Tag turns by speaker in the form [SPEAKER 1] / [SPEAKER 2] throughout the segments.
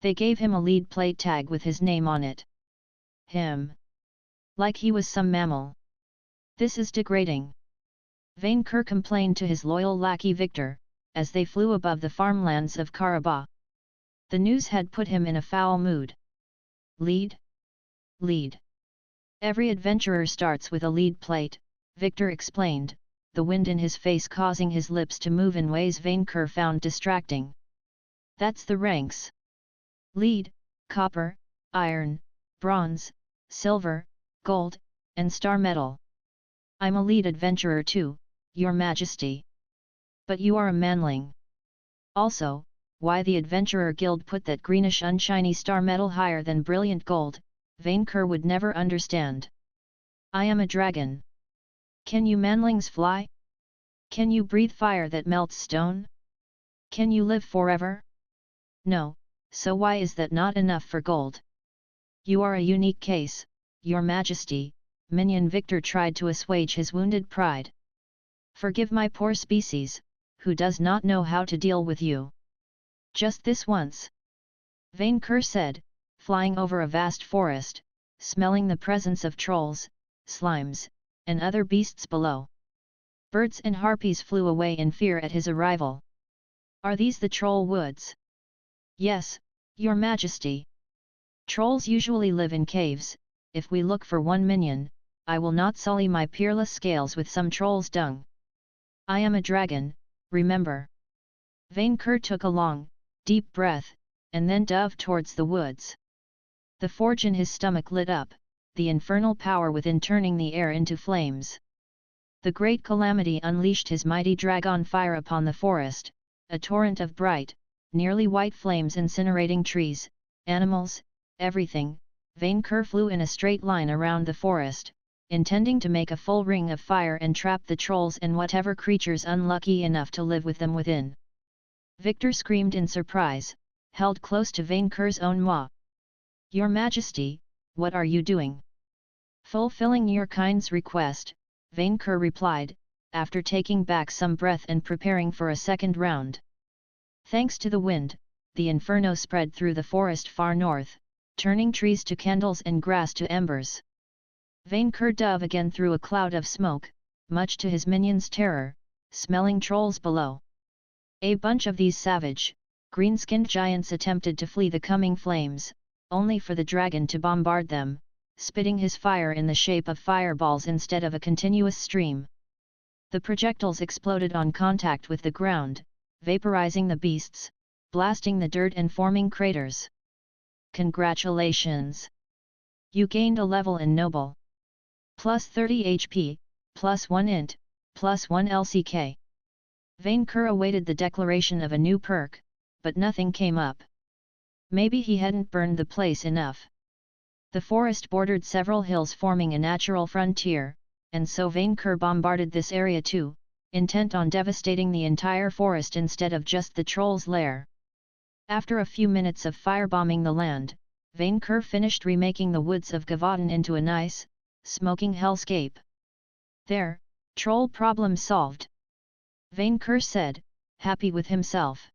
[SPEAKER 1] They gave him a lead plate tag with his name on it. Him. Like he was some mammal. This is degrading. Vainqueur complained to his loyal lackey Victor, as they flew above the farmlands of Karabagh. The news had put him in a foul mood. Lead? Lead. Every adventurer starts with a lead plate, Victor explained, the wind in his face causing his lips to move in ways Vainqueur found distracting. That's the ranks. Lead, copper, iron, bronze, silver, gold, and star metal. I'm a lead adventurer too, Your Majesty. But you are a manling. Also, why the Adventurer Guild put that greenish unshiny star metal higher than brilliant gold, Vainqueur would never understand. I am a dragon. Can you manlings fly? Can you breathe fire that melts stone? Can you live forever? No, so why is that not enough for gold? You are a unique case, Your Majesty, Minion Victor tried to assuage his wounded pride. Forgive my poor species, who does not know how to deal with you. Just this once. Vainqueur said, flying over a vast forest, smelling the presence of trolls, slimes, and other beasts below. Birds and harpies flew away in fear at his arrival. Are these the troll woods? Yes, Your Majesty. Trolls usually live in caves. If we look for one minion, I will not sully my peerless scales with some troll's dung. I am a dragon, remember. Vainqueur took a long, deep breath, and then dove towards the woods. The forge in his stomach lit up, the infernal power within turning the air into flames. The great calamity unleashed his mighty dragon fire upon the forest, a torrent of bright, nearly white flames incinerating trees, animals, everything. Vainqueur flew in a straight line around the forest, intending to make a full ring of fire and trap the trolls and whatever creatures unlucky enough to live with them within. Victor screamed in surprise, held close to Vainqueur's own maw. Your Majesty, what are you doing? Fulfilling your kind's request, Vainqueur replied, after taking back some breath and preparing for a second round. Thanks to the wind, the inferno spread through the forest far north, turning trees to candles and grass to embers. Vainqueur dove again through a cloud of smoke, much to his minions' terror, smelling trolls below. A bunch of these savage, green-skinned giants attempted to flee the coming flames, only for the dragon to bombard them, spitting his fire in the shape of fireballs instead of a continuous stream. The projectiles exploded on contact with the ground, vaporizing the beasts, blasting the dirt and forming craters. Congratulations! You gained a level in Noble. Plus 30 HP, plus 1 int, plus 1 LCK. Vainqueur awaited the declaration of a new perk, but nothing came up. Maybe he hadn't burned the place enough. The forest bordered several hills forming a natural frontier, and so Vainqueur bombarded this area too, intent on devastating the entire forest instead of just the troll's lair. After a few minutes of firebombing the land, Vainqueur finished remaking the woods of Gavaden into a nice, smoking hellscape. There, troll problem solved. Vainqueur said, happy with himself.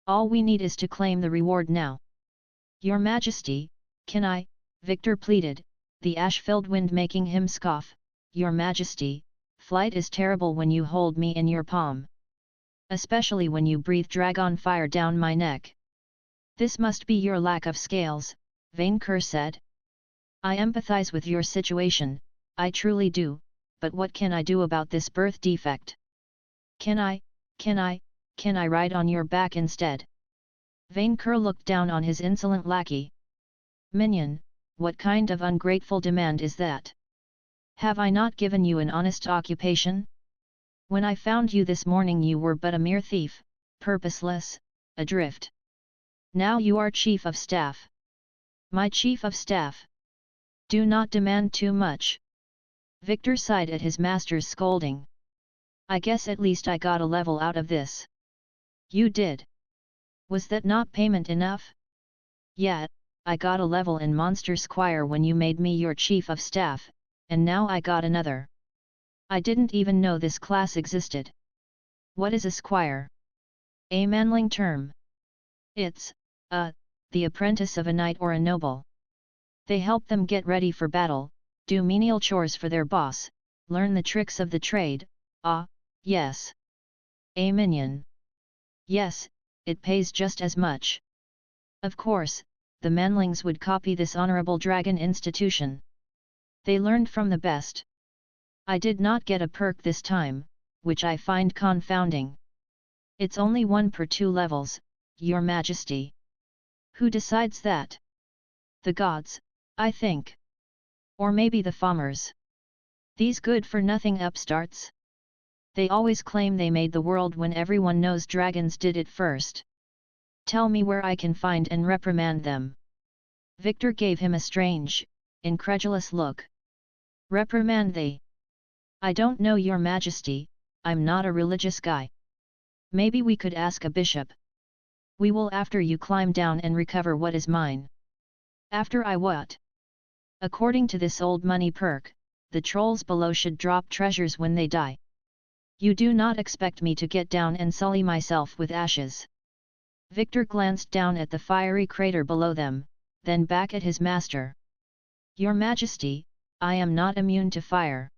[SPEAKER 1] All we need is to claim the reward now. Your Majesty, can I? Victor pleaded, the ash-filled wind making him scoff. Your Majesty, flight is terrible when you hold me in your palm. Especially when you breathe dragon fire down my neck. This must be your lack of scales, Vainqueur said. I empathize with your situation, I truly do, but what can I do about this birth defect? Can I ride on your back instead? Vainqueur looked down on his insolent lackey. Minion, what kind of ungrateful demand is that? Have I not given you an honest occupation? When I found you this morning you were but a mere thief, purposeless, adrift. Now you are Chief of Staff. My Chief of Staff. Do not demand too much. Victor sighed at his master's scolding. I guess at least I got a level out of this. You did. Was that not payment enough? Yeah, I got a level in Monster Squire when you made me your Chief of Staff, and now I got another. I didn't even know this class existed. What is a squire? A manling term. It's the apprentice of a knight or a noble. They help them get ready for battle, do menial chores for their boss, learn the tricks of the trade. Ah, yes. A minion. Yes, it pays just as much. Of course, the manlings would copy this honorable dragon institution. They learned from the best. I did not get a perk this time, which I find confounding. It's only 1 per 2 levels, Your Majesty. Who decides that? The gods, I think. Or maybe the farmers. These good-for-nothing upstarts? They always claim they made the world when everyone knows dragons did it first. Tell me where I can find and reprimand them. Victor gave him a strange, incredulous look. Reprimand they? I don't know, Your Majesty, I'm not a religious guy. Maybe we could ask a bishop. We will after you climb down and recover what is mine. After I what? According to this old money perk, the trolls below should drop treasures when they die. You do not expect me to get down and sully myself with ashes. Victor glanced down at the fiery crater below them, then back at his master. Your Majesty, I am not immune to fire.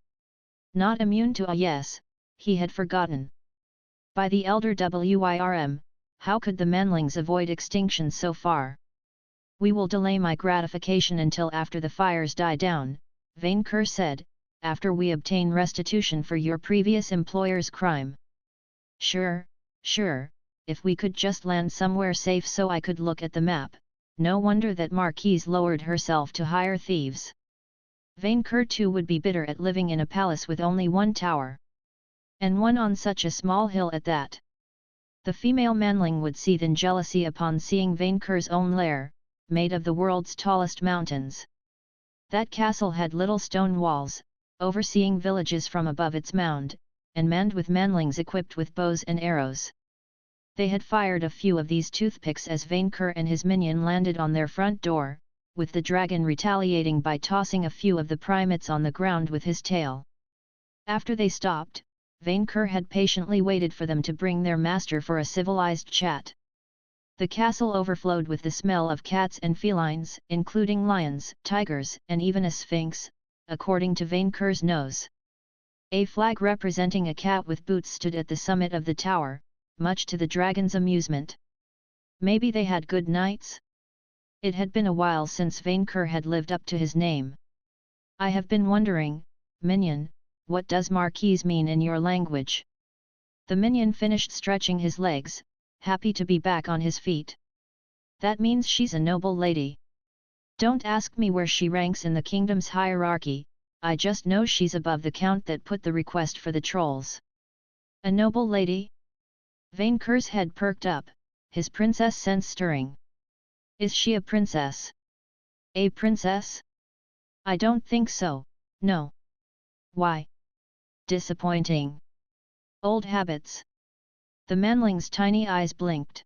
[SPEAKER 1] Not immune to yes, he had forgotten. By the elder Wirm, how could the manlings avoid extinction so far? We will delay my gratification until after the fires die down, Vainqueur said, after we obtain restitution for your previous employer's crime. Sure, if we could just land somewhere safe so I could look at the map, no wonder that Marquise lowered herself to hire thieves. Vainqueur too would be bitter at living in a palace with only 1 tower. And one on such a small hill at that. The female manling would seethe in jealousy upon seeing Vainqueur's own lair, made of the world's tallest mountains. That castle had little stone walls, overseeing villages from above its mound, and manned with manlings equipped with bows and arrows. They had fired a few of these toothpicks as Vainqueur and his minion landed on their front door, with the dragon retaliating by tossing a few of the primates on the ground with his tail. After they stopped, Vainqueur had patiently waited for them to bring their master for a civilized chat. The castle overflowed with the smell of cats and felines, including lions, tigers, and even a sphinx, according to Vainqueur's nose. A flag representing a cat with boots stood at the summit of the tower, much to the dragon's amusement. Maybe they had good nights? It had been a while since Vainqueur had lived up to his name. I have been wondering, minion, what does Marquise mean in your language? The minion finished stretching his legs, happy to be back on his feet. That means she's a noble lady. Don't ask me where she ranks in the kingdom's hierarchy, I just know she's above the count that put the request for the trolls. A noble lady? Vainqueur's head perked up, his princess sense stirring. Is she a princess? A princess? I don't think so, no. Why? Disappointing. Old habits. The manling's tiny eyes blinked.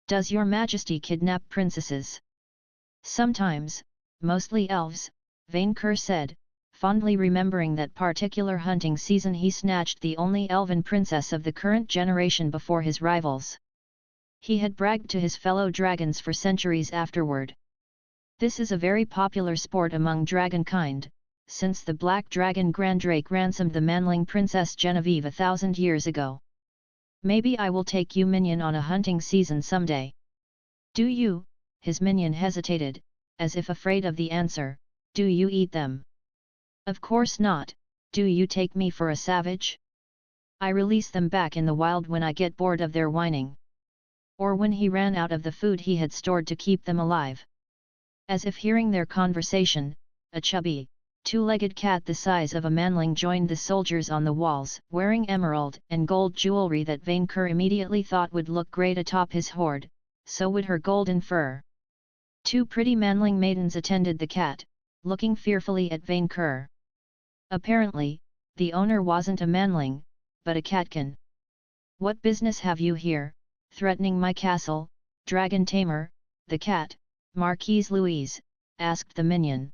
[SPEAKER 1] Does your Majesty kidnap princesses? Sometimes, mostly elves, Vainqueur said, fondly remembering that particular hunting season he snatched the only elven princess of the current generation before his rivals. He had bragged to his fellow dragons for centuries afterward. This is a very popular sport among dragonkind, since the black dragon Grandrake ransomed the manling princess Genevieve 1,000 years ago. Maybe I will take you minion on a hunting season someday. Do you? His minion hesitated, as if afraid of the answer, do you eat them? Of course not, do you take me for a savage? I release them back in the wild when I get bored of their whining. Or when he ran out of the food he had stored to keep them alive. As if hearing their conversation, a chubby, two-legged cat the size of a manling joined the soldiers on the walls, wearing emerald and gold jewelry that Vainqueur immediately thought would look great atop his hoard, so would her golden fur. 2 pretty manling maidens attended the cat, looking fearfully at Vainqueur. Apparently, the owner wasn't a manling, but a catkin. What business have you here, threatening my castle, dragon tamer? The cat, Marquise Louise, asked the minion.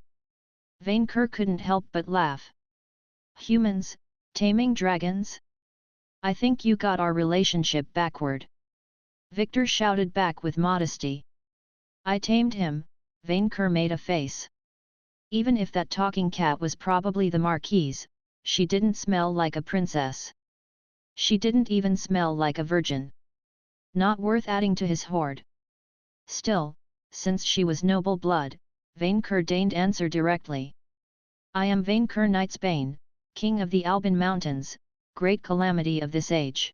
[SPEAKER 1] Vainqueur couldn't help but laugh. Humans, taming dragons? I think you got our relationship backward. Victor shouted back with modesty. I tamed him, Vainqueur made a face. Even if that talking cat was probably the Marquise, she didn't smell like a princess. She didn't even smell like a virgin. Not worth adding to his hoard. Still, since she was noble blood, Vainqueur deigned answer directly. I am Vainqueur Knightsbane, king of the Alban Mountains, great calamity of this age.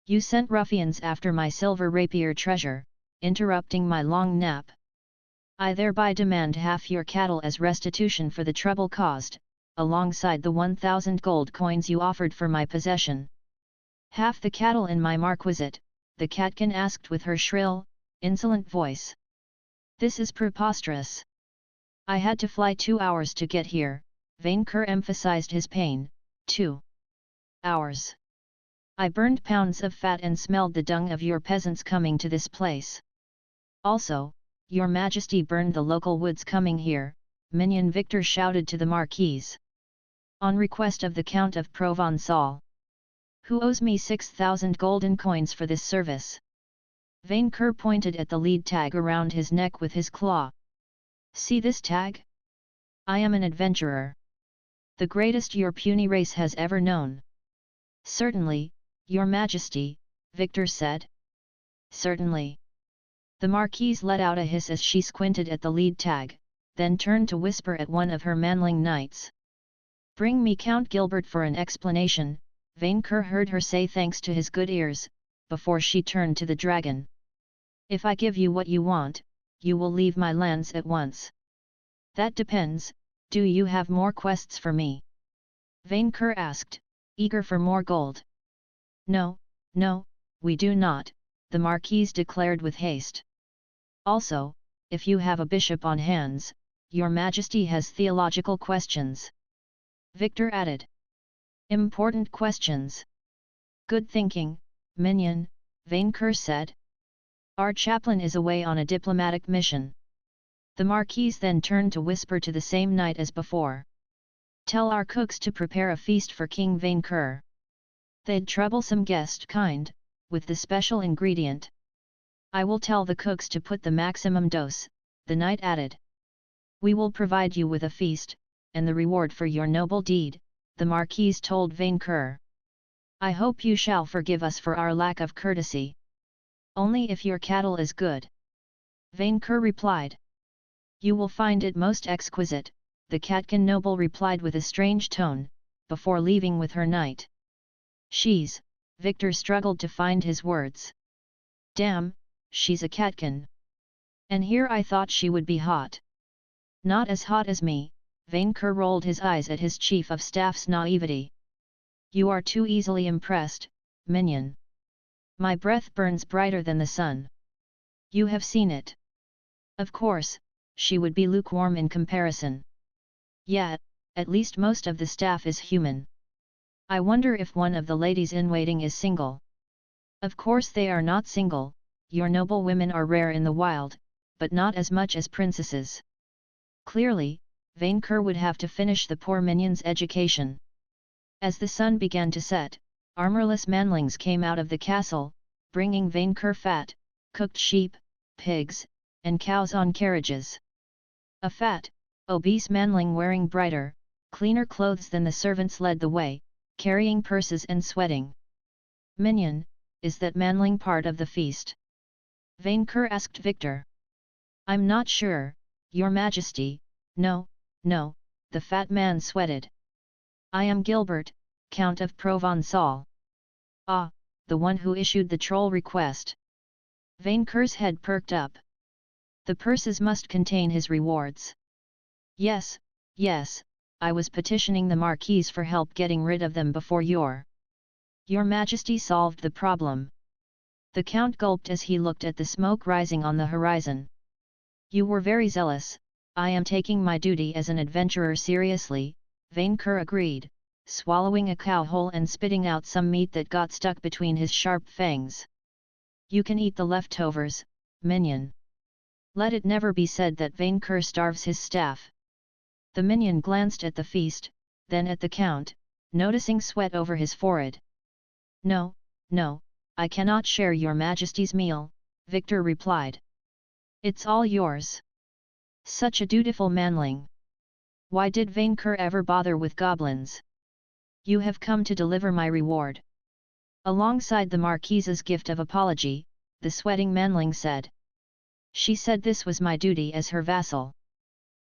[SPEAKER 1] You sent ruffians after my silver rapier treasure, interrupting my long nap. I thereby demand half your cattle as restitution for the trouble caused, alongside the 1,000 gold coins you offered for my possession. Half the cattle in my marquisate, the catkin asked with her shrill, insolent voice. This is preposterous. I had to fly 2 hours to get here, Vainqueur emphasized his pain. 2 hours. I burned pounds of fat and smelled the dung of your peasants coming to this place. Also, your majesty burned the local woods coming here, minion Victor shouted to the Marquise. On request of the Count of Provençal. Who owes me 6,000 golden coins for this service? Vainqueur pointed at the lead tag around his neck with his claw. See this tag? I am an adventurer. The greatest your puny race has ever known. Certainly, your majesty, Victor said. Certainly. The Marquise let out a hiss as she squinted at the lead tag, then turned to whisper at one of her manling knights. Bring me Count Gilbert for an explanation, Vainqueur heard her say thanks to his good ears, before she turned to the dragon. If I give you what you want, you will leave my lands at once. That depends, do you have more quests for me? Vainqueur asked, eager for more gold. No, we do not, the Marquise declared with haste. Also, if you have a bishop on hands, your majesty has theological questions. Victor added. Important questions. Good thinking, minion, Vainqueur said. Our chaplain is away on a diplomatic mission. The Marquise then turned to whisper to the same knight as before. Tell our cooks to prepare a feast for King Vainqueur. They'd troublesome guest kind, with the special ingredient. I will tell the cooks to put the maximum dose, the knight added. We will provide you with a feast, and the reward for your noble deed, the Marquise told Vainqueur. I hope you shall forgive us for our lack of courtesy. Only if your cattle is good. Vainqueur replied. You will find it most exquisite, the catkin noble replied with a strange tone, before leaving with her knight. She's, Victor struggled to find his words. Damn, she's a catkin. And here I thought she would be hot. Not as hot as me, Vainqueur rolled his eyes at his chief of staff's naivety. You are too easily impressed, minion. My breath burns brighter than the sun. You have seen it. Of course, she would be lukewarm in comparison. Yet, at least most of the staff is human. I wonder if one of the ladies in waiting is single. Of course they are not single, your noble women are rare in the wild, but not as much as princesses. Clearly, Vainqueur would have to finish the poor minion's education. As the sun began to set, armorless manlings came out of the castle, bringing Vainqueur fat, cooked sheep, pigs, and cows on carriages. A fat, obese manling wearing brighter, cleaner clothes than the servants led the way, carrying purses and sweating. Minion, is that manling part of the feast? Vainqueur asked Victor. I'm not sure, your majesty, no, the fat man sweated. I am Gilbert, Count of Provençal. Ah, the one who issued the troll request. Vainqueur's head perked up. The purses must contain his rewards. Yes, I was petitioning the Marquise for help getting rid of them before your majesty solved the problem. The count gulped as he looked at the smoke rising on the horizon. You were very zealous, I am taking my duty as an adventurer seriously, Vainqueur agreed, swallowing a cow whole and spitting out some meat that got stuck between his sharp fangs. You can eat the leftovers, minion. Let it never be said that Vainqueur starves his staff. The minion glanced at the feast, then at the count, noticing sweat over his forehead. No, I cannot share your majesty's meal, Victor replied. It's all yours. Such a dutiful manling. Why did Vainqueur ever bother with goblins? You have come to deliver my reward. Alongside the Marquise's gift of apology, the sweating manling said. She said this was my duty as her vassal.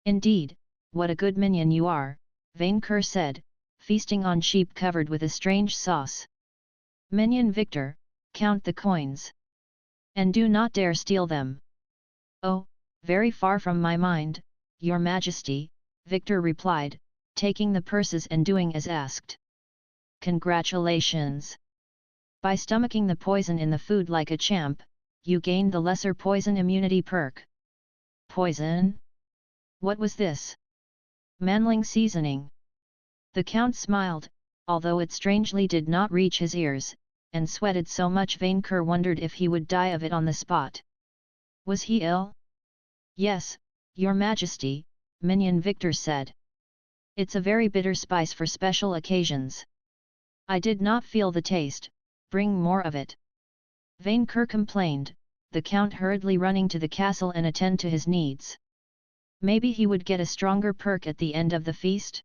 [SPEAKER 1] Indeed, what a good minion you are, Vainqueur said, feasting on sheep covered with a strange sauce. Minion Victor, count the coins. And do not dare steal them. Oh, very far from my mind, your majesty, Victor replied, taking the purses and doing as asked. Congratulations! By stomaching the poison in the food like a champ, you gained the lesser poison immunity perk. Poison? What was this? Manling seasoning. The count smiled, although it strangely did not reach his ears, and sweated so much Vainqueur wondered if he would die of it on the spot. Was he ill? Yes, your majesty, Minion Victor said. It's a very bitter spice for special occasions. I did not feel the taste, bring more of it. Vainqueur complained, the count hurriedly running to the castle and attend to his needs. Maybe he would get a stronger perk at the end of the feast?